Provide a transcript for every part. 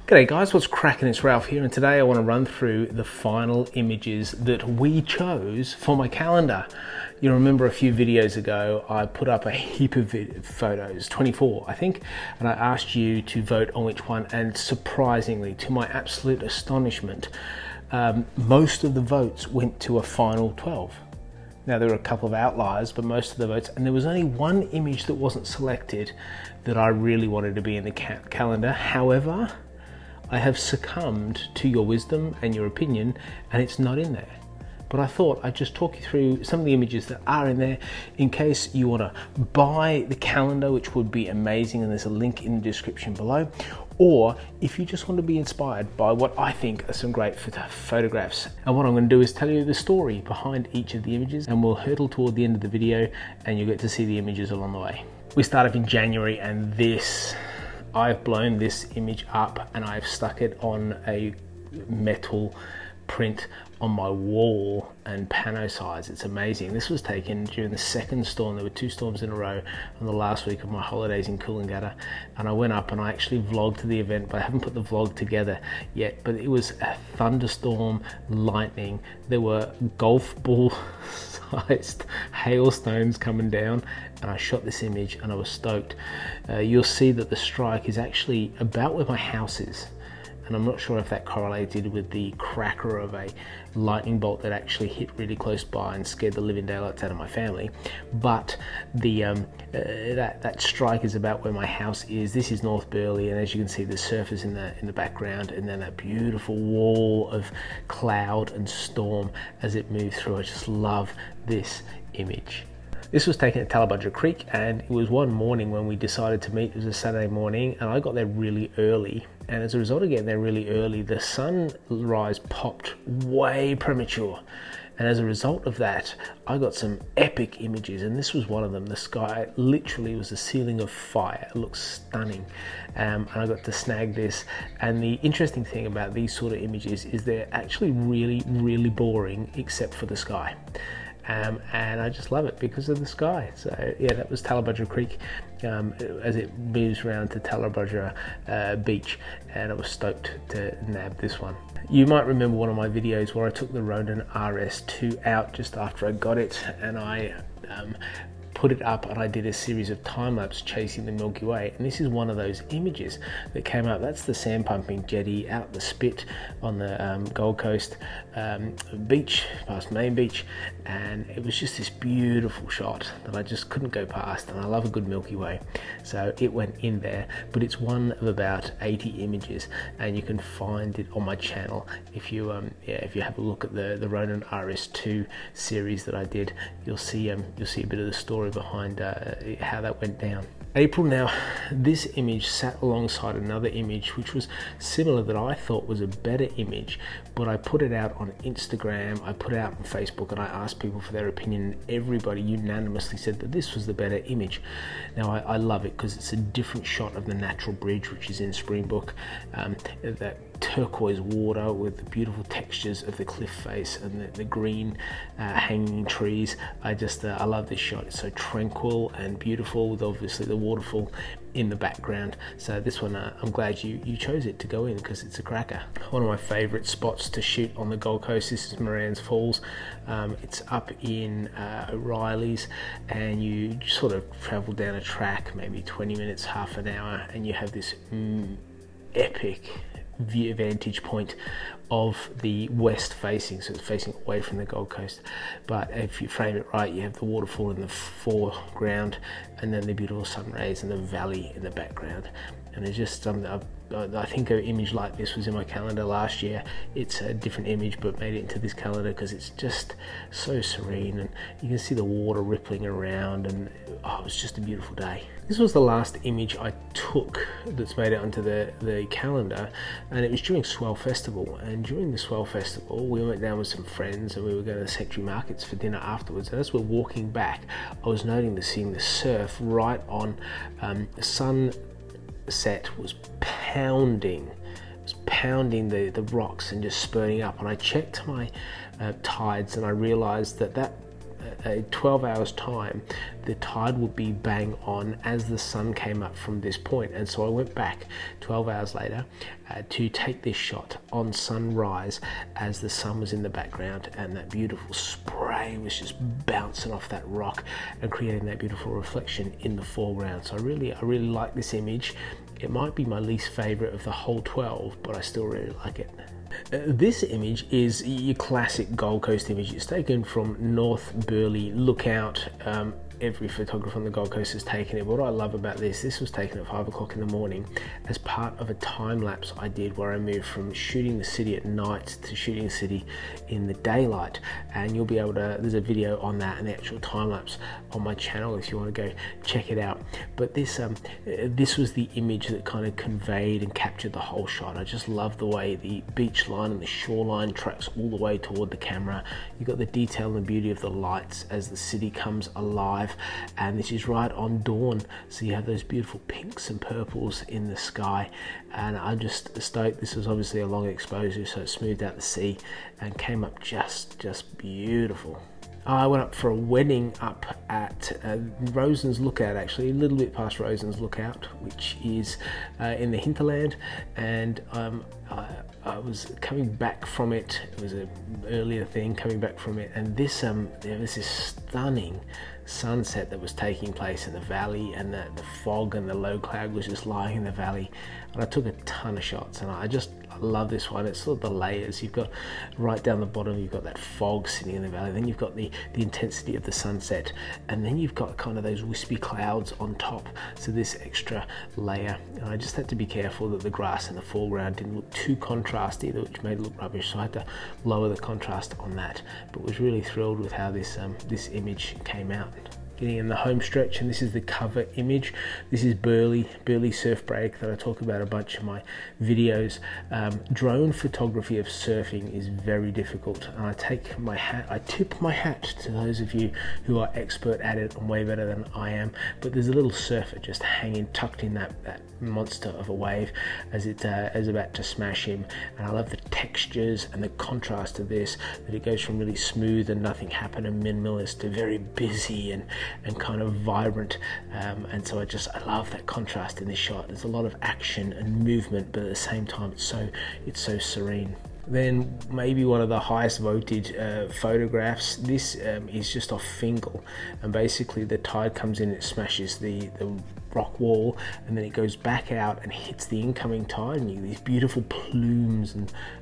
G'day guys, what's cracking? It's Ralph here, and today I want to run through the final images that we chose for my calendar. You remember a few videos ago I put up a heap of photos, 24 I think, and I asked you to vote on which one, and surprisingly, to my absolute astonishment, most of the votes went to a final 12. Now there were a couple of outliers, but most of the votes, and there was only one image that wasn't selected that I really wanted to be in the calendar. However, I have succumbed to your wisdom and your opinion, and it's not in there. But I thought I'd just talk you through some of the images that are in there in case you want to buy the calendar, which would be amazing, and there's a link in the description below. Or if you just want to be inspired by what I think are some great photographs. And what I'm going to do is tell you the story behind each of the images, and we'll hurtle toward the end of the video and you'll get to see the images along the way. We start off in January, and I've blown this image up and I've stuck it on a metal print on my wall and pano size. It's amazing. This was taken during the second storm. There were two storms in a row on the last week of my holidays in Coolangatta, and I went up and I actually vlogged the event, but I haven't put the vlog together yet. But it was a thunderstorm, lightning, there were golf ball sized hailstones coming down, and I shot this image and I was stoked. You'll see that the strike is actually about where my house is, and I'm not sure if that correlated with the cracker of a lightning bolt that actually hit really close by and scared the living daylights out of my family. But the that strike is about where my house is. This is North Burleigh, and as you can see, the surf is in the background, and then that beautiful wall of cloud and storm as it moved through. I just love this image. This was taken at Tallebudgera Creek, and it was one morning when we decided to meet. It was a Saturday morning, and I got there really early, and as a result of getting there really early, the sunrise popped way premature, and as a result of that, I got some epic images, and this was one of them. The sky literally was a ceiling of fire. It looks stunning, and I got to snag this. And the interesting thing about these sort of images is they're actually really boring except for the sky. And I just love it because of the sky. So yeah, that was Tallebudgera Creek as it moves around to Tallebudgera Beach, and I was stoked to nab this one. You might remember one of my videos where I took the Ronin RS2 out just after I got it, and I put it up and I did a series of time-lapse chasing the Milky Way, and this is one of those images that came up. That's the sand pumping jetty out the Spit on the Gold Coast beach, past Main Beach, and it was just this beautiful shot that I just couldn't go past, and I love a good Milky Way, so it went in there. But it's one of about 80 images, and you can find it on my channel. If you have a look at the Ronin RS2 series that I did, you'll see a bit of the story behind how that went down. April. Now this image sat alongside another image which was similar, that I thought was a better image, but I put it out on Instagram, I put it out on Facebook, and I asked people for their opinion. Everybody unanimously said that this was the better image. Now I love it because it's a different shot of the natural bridge, which is in Springbrook, that turquoise water with the beautiful textures of the cliff face and the green hanging trees. I love this shot. It's so tranquil and beautiful, with obviously the waterfall in the background. So this one, I'm glad you chose it to go in because it's a cracker. One of my favorite spots to shoot on the Gold Coast, this is Moran's Falls. It's up in O'Reilly's, and you sort of travel down a track, maybe 20 minutes, half an hour, and you have this epic vantage point of the west facing, so it's facing away from the Gold Coast. But if you frame it right, you have the waterfall in the foreground, and then the beautiful sun rays and the valley in the background. And there's just something, I think an image like this was in my calendar last year. It's a different image, but made it into this calendar because it's just so serene, and you can see the water rippling around, and it was just a beautiful day. This was the last image I took that's made it onto the calendar, and it was during Swell Festival. And during the Swell Festival, we went down with some friends, and we were going to the Secretary Markets for dinner afterwards. And as we're walking back, I was seeing the surf right on the sunset was pounding the rocks and just spurting up. And I checked my tides, and I realized that 12 hours time, the tide would be bang on as the sun came up from this point. And so I went back 12 hours later to take this shot on sunrise as the sun was in the background and that beautiful spray was just bouncing off that rock and creating that beautiful reflection in the foreground. So I really like this image. It might be my least favorite of the whole 12, but I still really like it. This image is your classic Gold Coast image. It's taken from North Burleigh Lookout. Every photographer on the Gold Coast has taken it. What I love about this was taken at 5 o'clock in the morning as part of a time lapse I did where I moved from shooting the city at night to shooting the city in the daylight. And you'll be able to, there's a video on that and the actual time lapse on my channel if you want to go check it out. But this was the image that kind of conveyed and captured the whole shot. I just love the way the beach line and the shoreline tracks all the way toward the camera. You've got the detail and the beauty of the lights as the city comes alive. And this is right on dawn, so you have those beautiful pinks and purples in the sky, and I'm just stoked. This was obviously a long exposure, so it smoothed out the sea and came up just beautiful. I went up for a wedding up at Rosen's Lookout, actually a little bit past Rosen's Lookout, which is in the hinterland, and I was coming back from it. It was an earlier thing, coming back from it, and this there was this stunning sunset that was taking place in the valley, and the fog and the low cloud was just lying in the valley, and I took a ton of shots, and I love this one. It's sort of the layers. You've got right down the bottom, you've got that fog sitting in the valley, then you've got the intensity of the sunset, and then you've got kind of those wispy clouds on top, so this extra layer. And I just had to be careful that the grass in the foreground didn't look too contrasty, which made it look rubbish, so I had to lower the contrast on that, but was really thrilled with how this image came out. Getting in the home stretch, and this is the cover image. This is Burleigh Surf Break that I talk about a bunch in my videos. Drone photography of surfing is very difficult, and I tip my hat to those of you who are expert at it and way better than I am. But there's a little surfer just hanging, tucked in that monster of a wave as it is about to smash him, and I love the textures and the contrast of this, that it goes from really smooth and nothing happened and minimalist to very busy and kind of vibrant, and so I love that contrast in this shot. There's a lot of action and movement, but at the same time it's so serene. Then maybe one of the highest voted photographs. This is just off Fingal, and basically the tide comes in, it smashes the rock wall, and then it goes back out and hits the incoming tide, and you get these beautiful plumes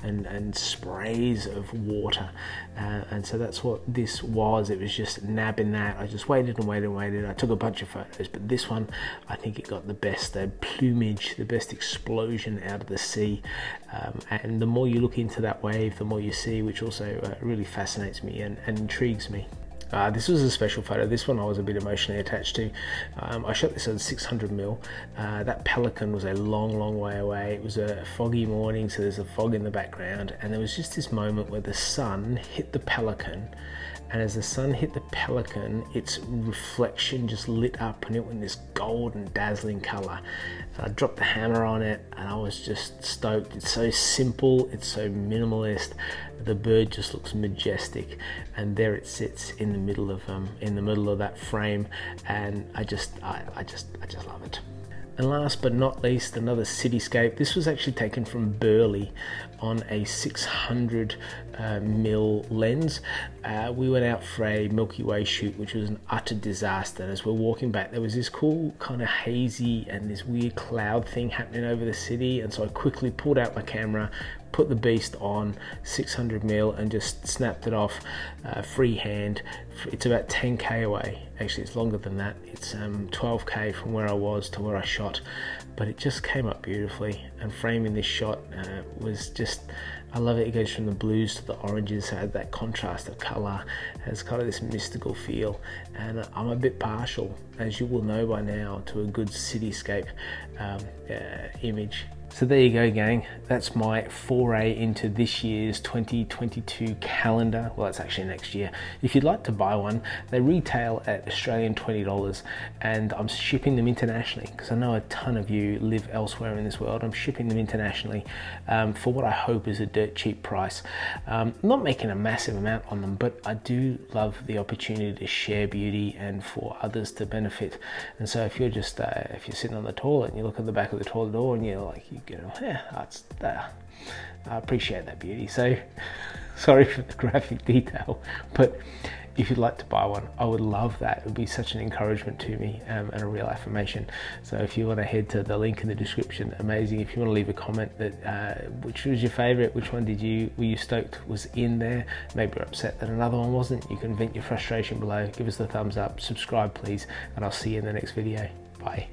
and sprays of water, and so that's what this was. It was just nabbing that. I just waited and waited and waited. I took a bunch of photos, but this one, I think it got the best plumage, the best explosion out of the sea, and the more you look into that wave, the more you see, which also really fascinates me and intrigues me. This was a special photo. This one I was a bit emotionally attached to. I shot this on 600mm. That pelican was a long way away. It was a foggy morning, so there's a fog in the background, and there was just this moment where the sun hit the pelican, and as the sun hit the pelican, its reflection just lit up and it went this golden dazzling color. And I dropped the hammer on it and I was just stoked. It's so simple, it's so minimalist. The bird just looks majestic, and there it sits in the middle of that frame, and I just love it. And last but not least, another cityscape. This was actually taken from Burleigh on a 600mm lens. We went out for a Milky Way shoot, which was an utter disaster. And as we're walking back, there was this cool kind of hazy and this weird cloud thing happening over the city. And so I quickly pulled out my camera, put the beast on 600mm and just snapped it off freehand. It's about 10k away. Actually, it's longer than that. It's 12k from where I was to where I shot, but it just came up beautifully. And framing this shot was just, I love it. It goes from the blues to the oranges, so it had that contrast of color, has kind of this mystical feel, and I'm a bit partial, as you will know by now, to a good cityscape image. So there you go, gang. That's my foray into this year's 2022 calendar. Well, it's actually next year. If you'd like to buy one, they retail at Australian $20, and I'm shipping them internationally because I know a ton of you live elsewhere in this world. I'm shipping them internationally for what I hope is a dirt cheap price. I'm not making a massive amount on them, but I do love the opportunity to share beauty and for others to benefit. And so if you're just if you're sitting on the toilet and you look at the back of the toilet door and you're like, yeah, that's I appreciate that beauty. So sorry for the graphic detail, but if you'd like to buy one, I would love that. It would be such an encouragement to me and a real affirmation. So if you want to head to the link in the description, amazing. If you want to leave a comment that which was your favorite, which one were you stoked was in there, maybe you're upset that another one wasn't, you can vent your frustration below. Give us the thumbs up, subscribe please, and I'll see you in the next video. Bye.